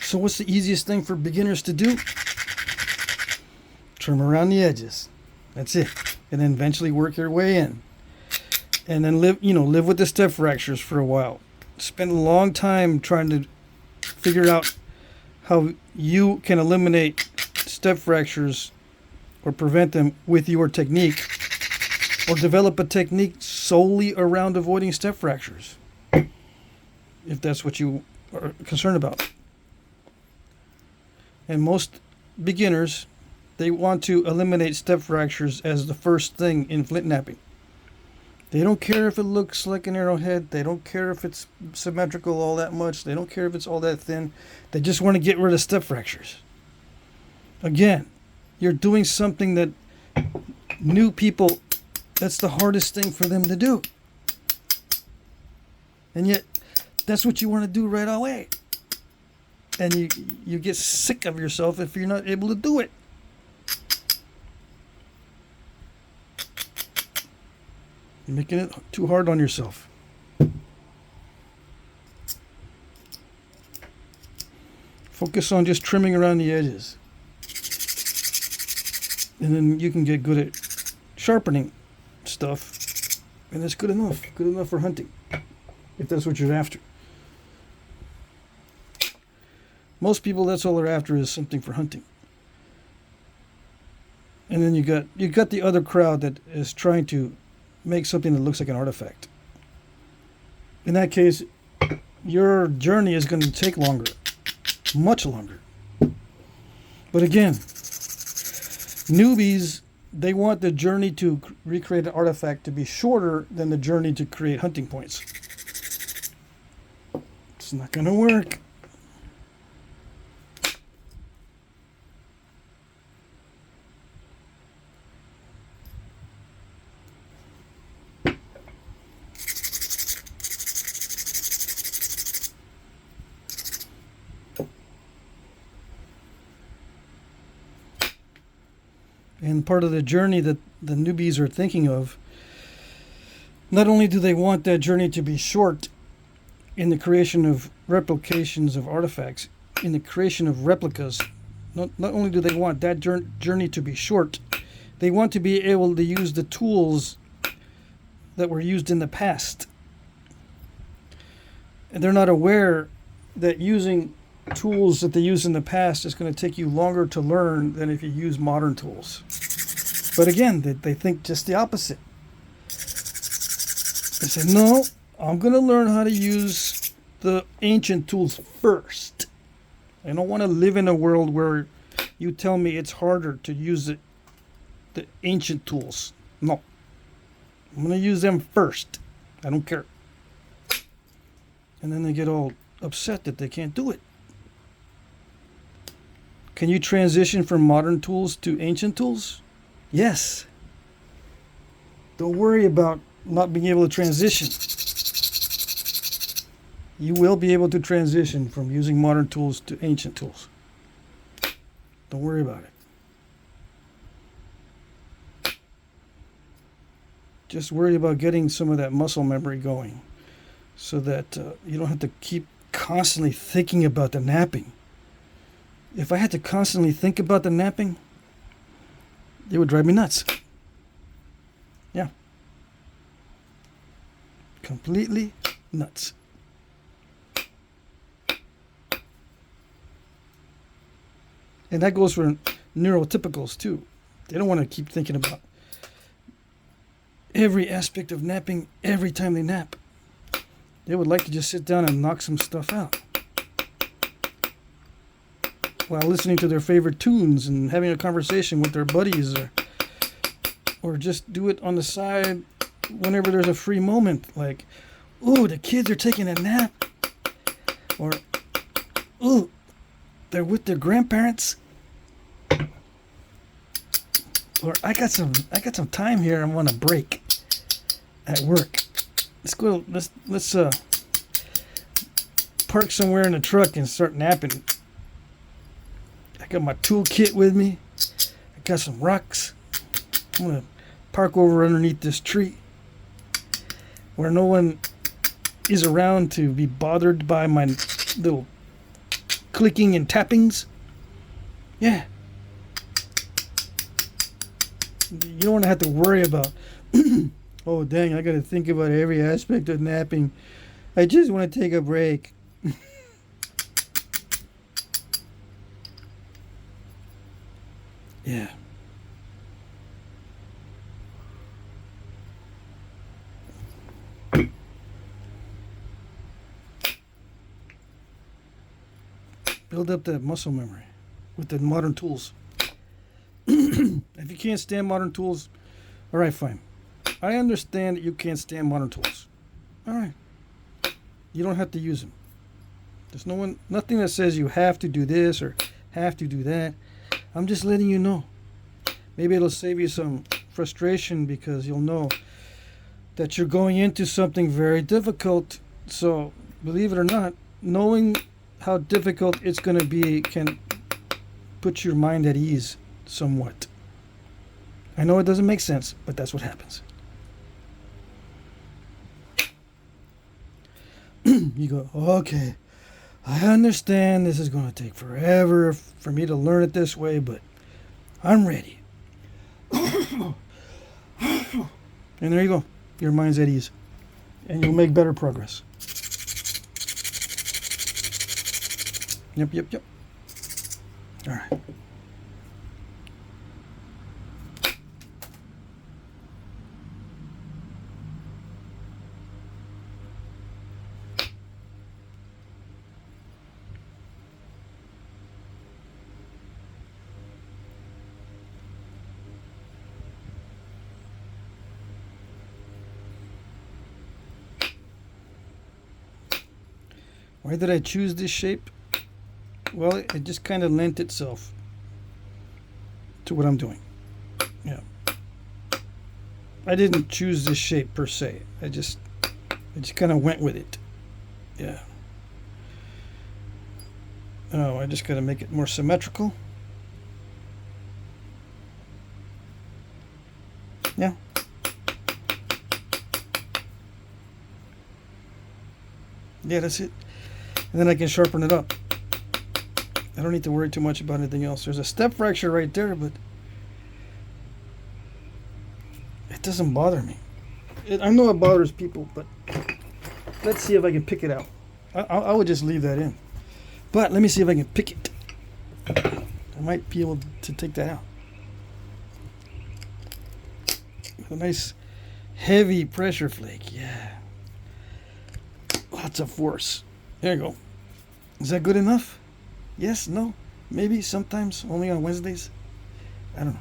So what's the easiest thing for beginners to do? Trim around the edges. That's it. And then eventually work your way in. And then live with the step fractures for a while. Spend a long time trying to figure out how you can eliminate step fractures or prevent them with your technique, or develop a technique solely around avoiding step fractures, if that's what you are concerned about. And most beginners, they want to eliminate step fractures as the first thing in flint knapping. They don't care if it looks like an arrowhead. They don't care if it's symmetrical all that much. They don't care if it's all that thin. They just want to get rid of step fractures. Again, you're doing something that new people, that's the hardest thing for them to do. And yet, that's what you want to do right away. And you get sick of yourself if you're not able to do it. You're making it too hard on yourself. Focus on just trimming around the edges. And then you can get good at sharpening stuff. And that's good enough. Good enough for hunting, if that's what you're after. Most people, that's all they're after, is something for hunting. And then you got the other crowd that is trying to make something that looks like an artifact. In that case, your journey is going to take longer, much longer. But again, newbies, they want the journey to recreate an artifact to be shorter than the journey to create hunting points. It's not going to work. And part of the journey that the newbies are thinking of, not only do they want that journey to be short in the creation of replications of artifacts, in the creation of replicas, not only do they want that journey to be short, they want to be able to use the tools that were used in the past. And they're not aware that using tools that they used in the past is going to take you longer to learn than if you use modern tools. But again, they think just the opposite. They say, no, I'm going to learn how to use the ancient tools first. I don't want to live in a world where you tell me it's harder to use the ancient tools. No. I'm going to use them first. I don't care. And then they get all upset that they can't do it. Can you transition from modern tools to ancient tools? Yes. Don't worry about not being able to transition. You will be able to transition from using modern tools to ancient tools. Don't worry about it. Just worry about getting some of that muscle memory going so that you don't have to keep constantly thinking about the knapping. If I had to constantly think about the knapping, it would drive me nuts. Yeah. Completely nuts. And that goes for neurotypicals too. They don't want to keep thinking about every aspect of knapping every time they knap. They would like to just sit down and knock some stuff out while listening to their favorite tunes and having a conversation with their buddies, or just do it on the side whenever there's a free moment, like, ooh, the kids are taking a nap, or ooh, they're with their grandparents, or I got some time here. I'm on a break at work. Let's park somewhere in the truck and start napping. I got my toolkit with me. I got some rocks. I'm gonna park over underneath this tree where no one is around to be bothered by my little clicking and tappings. Yeah. You don't want to have to worry about, oh dang, I got to think about every aspect of napping. I just want to take a break. Yeah. Build up that muscle memory with the modern tools. If you can't stand modern tools, all right, fine. I understand that you can't stand modern tools. All right. You don't have to use them. There's nothing that says you have to do this or have to do that. I'm just letting you know. Maybe it'll save you some frustration because you'll know that you're going into something very difficult. So, believe it or not, knowing how difficult it's going to be can put your mind at ease somewhat. I know it doesn't make sense, but that's what happens. You go, okay, I understand this is going to take forever for me to learn it this way, but I'm ready. And there you go. Your mind's at ease. And you'll make better progress. Yep. All right. Why did I choose this shape? Well, it just kind of lent itself to what I'm doing. Yeah. I didn't choose this shape per se. I just kind of went with it. Yeah. Oh, I just got to make it more symmetrical. Yeah, that's it. And then I can sharpen it up. I don't need to worry too much about anything else. There's a step fracture right there, but it doesn't bother me. I know it bothers people, but let's see if I can pick it out. I would just leave that in. But let me see if I can pick it. I might be able to take that out. A nice heavy pressure flake. Yeah. Lots of force. There you go. Is that good enough? Yes? No? Maybe? Sometimes? Only on Wednesdays? I don't know.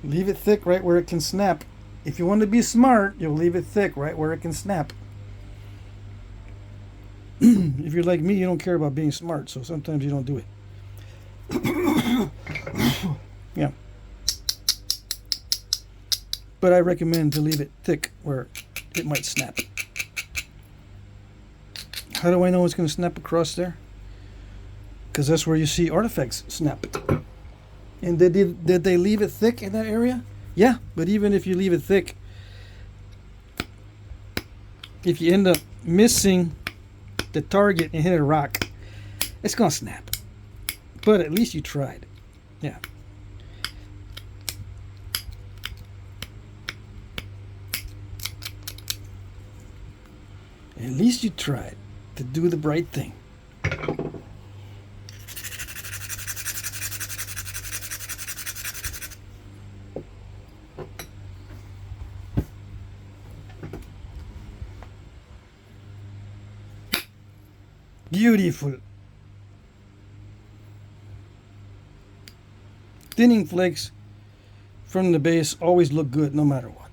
Leave it thick right where it can snap. If you want to be smart, you'll leave it thick right where it can snap. If you're like me, you don't care about being smart, so sometimes you don't do it. Yeah. But I recommend to leave it thick where it might snap. How do I know it's going to snap across there? Because that's where you see artifacts snap. And did they leave it thick in that area? Yeah, but even if you leave it thick, if you end up missing the target and hit a rock, it's going to snap. But at least you tried. Yeah. At least you tried to do the right thing. Beautiful. Thinning flakes from the base always look good no matter what.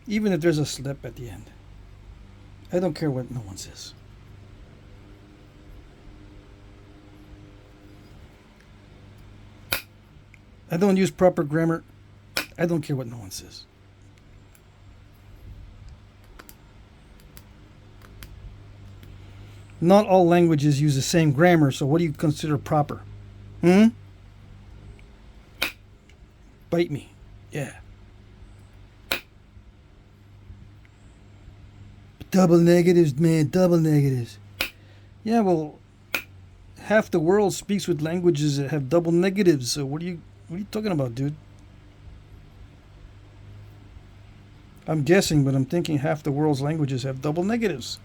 Even if there's a slip at the end. I don't care what no one says. I don't use proper grammar. I don't care what no one says. Not all languages use the same grammar, so what do you consider proper? Bite me. Yeah. Double negatives, man, double negatives. Yeah, well, half the world speaks with languages that have double negatives, so what are you talking about, dude? I'm guessing, but I'm thinking half the world's languages have double negatives.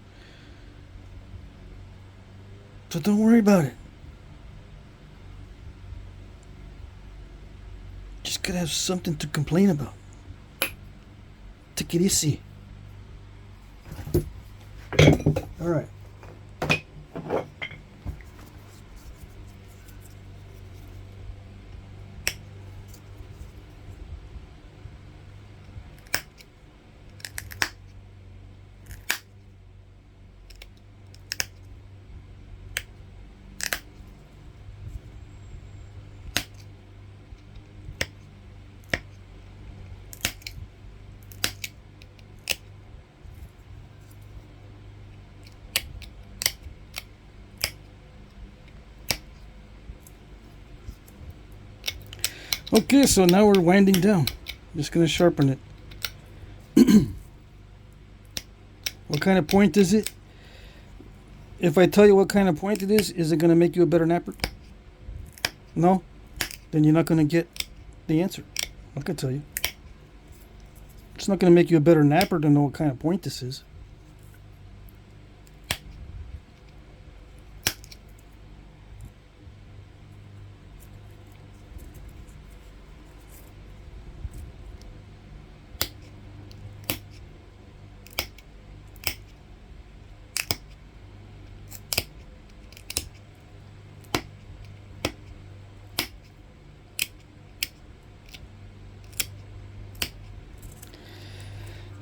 So don't worry about it. Just gotta have something to complain about. Take it easy. All right. Okay, so now we're winding down. Just going to sharpen it. What kind of point is it? If I tell you what kind of point it is it going to make you a better napper? No? Then you're not going to get the answer. I can tell you. It's not going to make you a better napper to know what kind of point this is.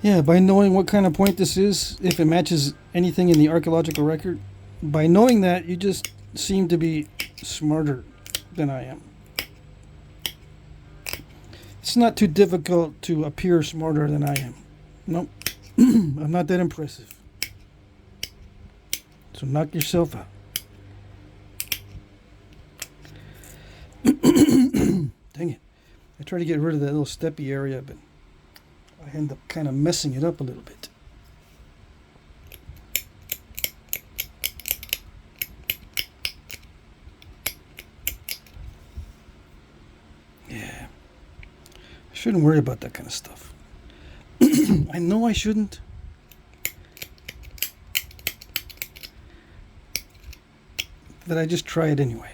Yeah, by knowing what kind of point this is, if it matches anything in the archaeological record, by knowing that, you just seem to be smarter than I am. It's not too difficult to appear smarter than I am. Nope. I'm not that impressive. So knock yourself out. Dang it. I try to get rid of that little steppy area, but I end up kind of messing it up a little bit. Yeah. I shouldn't worry about that kind of stuff. I know I shouldn't. But I just try it anyway.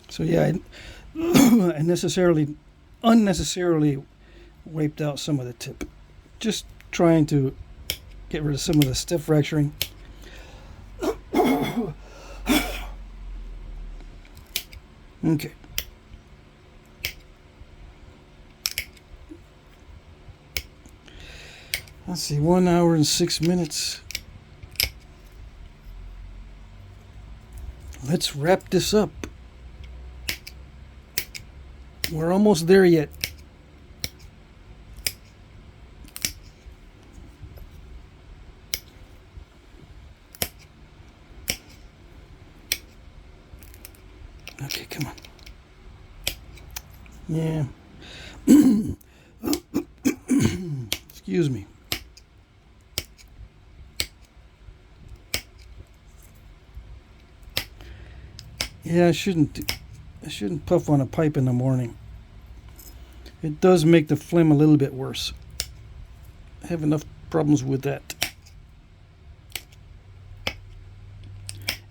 So yeah, I unnecessarily wiped out some of the tip. Just trying to get rid of some of the stiff fracturing. Okay. Let's see, 1 hour and 6 minutes. Let's wrap this up. We're almost there yet. Okay, come on. Yeah. Excuse me. Yeah, I shouldn't puff on a pipe in the morning. It does make the phlegm a little bit worse. I have enough problems with that.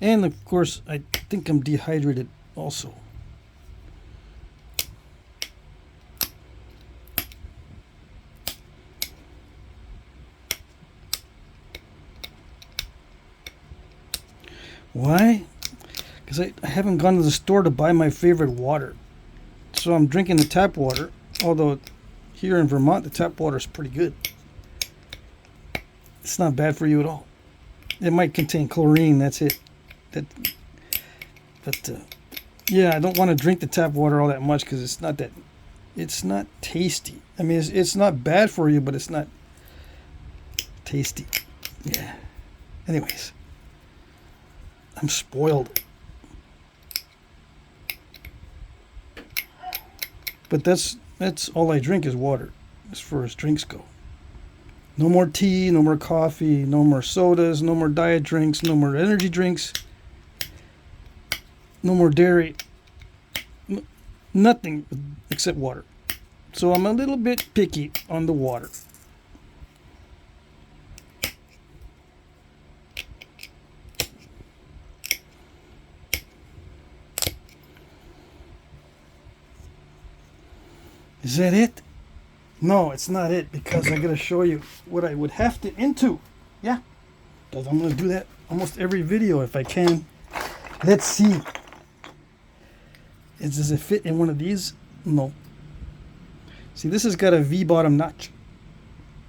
And of course, I think I'm dehydrated also. Why? Because I haven't gone to the store to buy my favorite water. So I'm drinking the tap water, although here in Vermont the tap water is pretty good. It's not bad for you at all. It might contain chlorine, that's it. But yeah, I don't want to drink the tap water all that much because it's not tasty. I mean, it's not bad for you, but it's not tasty. Yeah. Anyways, I'm spoiled. But that's all I drink is water, as far as drinks go. No more tea, no more coffee, no more sodas, no more diet drinks, no more energy drinks, no more dairy, nothing except water. So I'm a little bit picky on the water. Is that it? No, it's not it, because I'm going to show you what I would have to into. Yeah, because I'm going to do that almost every video if I can. Let's see. Does it fit in one of these? No. See, this has got a V-bottom notch.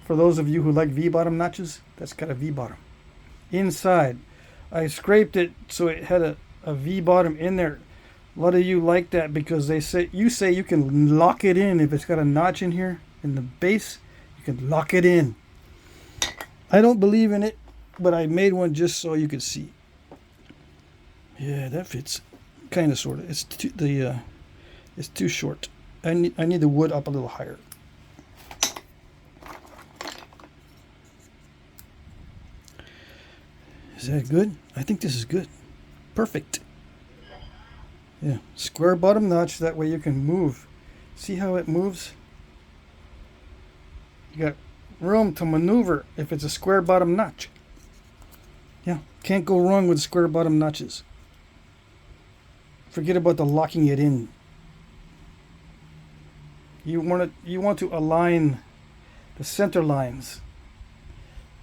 For those of you who like V-bottom notches, that's got a V-bottom. Inside, I scraped it so it had a V-bottom in there. A lot of you like that because you say you can lock it in if it's got a notch in here in the base. You can lock it in. I don't believe in it, but I made one just so you could see. Yeah, that fits, kind of, sort of. It's too short. I need the wood up a little higher. Is that good? I think this is good. Perfect. Yeah, square bottom notch, that way you can move. See how it moves? You got room to maneuver if it's a square bottom notch. Yeah, can't go wrong with square bottom notches. Forget about the locking it in. You want to align the center lines,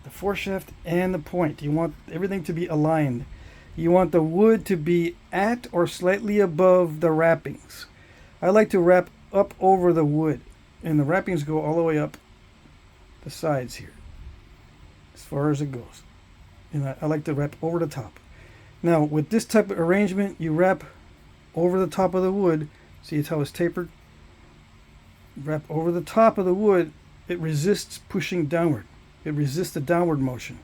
the foreshaft and the point. You want everything to be aligned. You want the wood to be at or slightly above the wrappings. I like to wrap up over the wood, and the wrappings go all the way up the sides here, as far as it goes. And I like to wrap over the top. Now, with this type of arrangement, you wrap over the top of the wood. See how it's tapered? Wrap over the top of the wood. It resists pushing downward. It resists the downward motion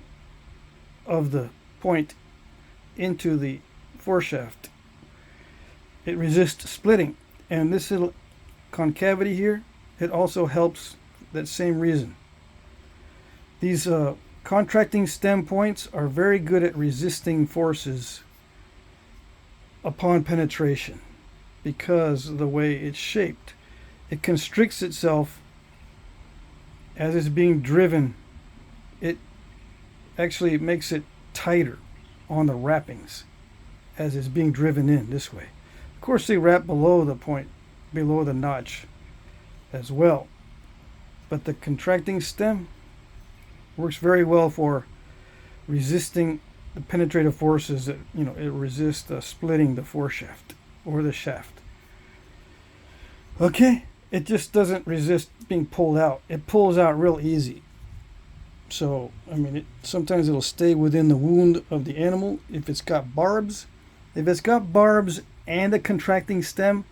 of the point into the foreshaft. It resists splitting. And this little concavity here, it also helps that same reason. These contracting stem points are very good at resisting forces upon penetration because of the way it's shaped. It constricts itself as it's being driven. It actually makes it tighter on the wrappings as it's being driven in this way. Of course, they wrap below the point, below the notch as well. But the contracting stem works very well for resisting the penetrative forces that, it resists splitting the foreshaft or the shaft. Okay, it just doesn't resist being pulled out. It pulls out real easy. So, sometimes it'll stay within the wound of the animal if it's got barbs. If it's got barbs and a contracting stem,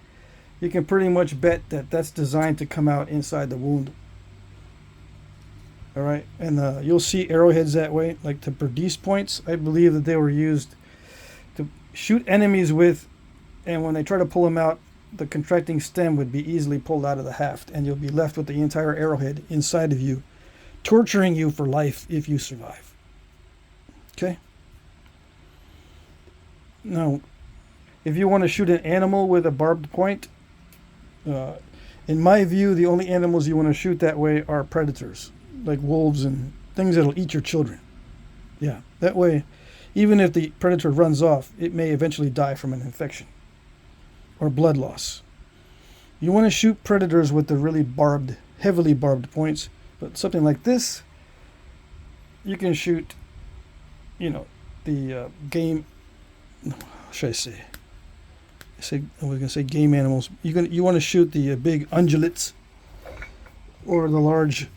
you can pretty much bet that that's designed to come out inside the wound. All right, and you'll see arrowheads that way, like the Perdice points. I believe that they were used to shoot enemies with, and when they try to pull them out, the contracting stem would be easily pulled out of the haft, and you'll be left with the entire arrowhead inside of you, torturing you for life if you survive. Okay? Now, if you want to shoot an animal with a barbed point, in my view, the only animals you want to shoot that way are predators, like wolves and things that'll eat your children. Yeah, that way, even if the predator runs off, it may eventually die from an infection or blood loss. You want to shoot predators with the really barbed, heavily barbed points, but something like this, you can shoot, the game, what should I say? I was going to say game animals. You want to shoot the big ungulates or the large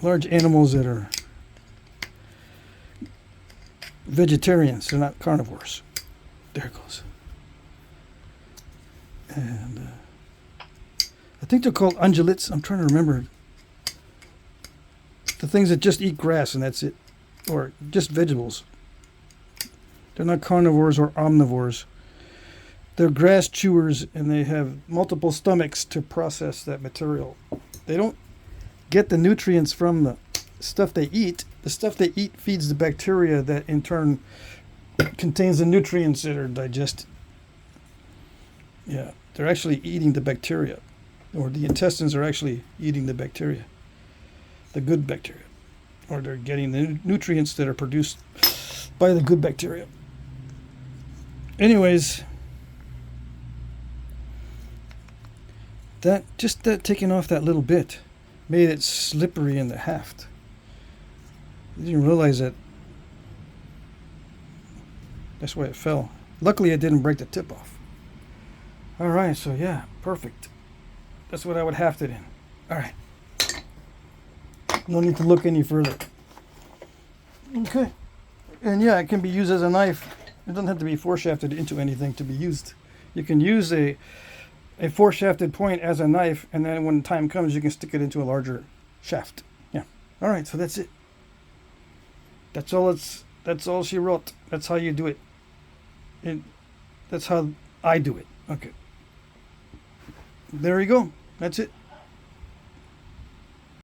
animals that are vegetarians. They're not carnivores. There it goes. And I think they're called ungulates. I'm trying to remember. The things that just eat grass and that's it. Or just vegetables. They're not carnivores or omnivores. They're grass chewers and they have multiple stomachs to process that material. They don't get the nutrients from the stuff they eat. The stuff they eat feeds the bacteria that in turn contains the nutrients that are digested. Yeah, they're actually eating the bacteria. Or the intestines are actually eating the bacteria. The good bacteria. Or they're getting the nutrients that are produced by the good bacteria. Anyways, that taking off that little bit made it slippery in the haft. I didn't realize that. That's why it fell. Luckily, it didn't break the tip off. All right, so yeah, perfect. That's what I would haft it in. All right. No need to look any further. Okay. And yeah, it can be used as a knife. It doesn't have to be foreshafted into anything to be used. You can use a foreshafted point as a knife, and then when time comes, you can stick it into a larger shaft. Yeah. All right, so that's it. That's all she wrote. That's how you do it. That's how I do it. Okay. There you go. That's it.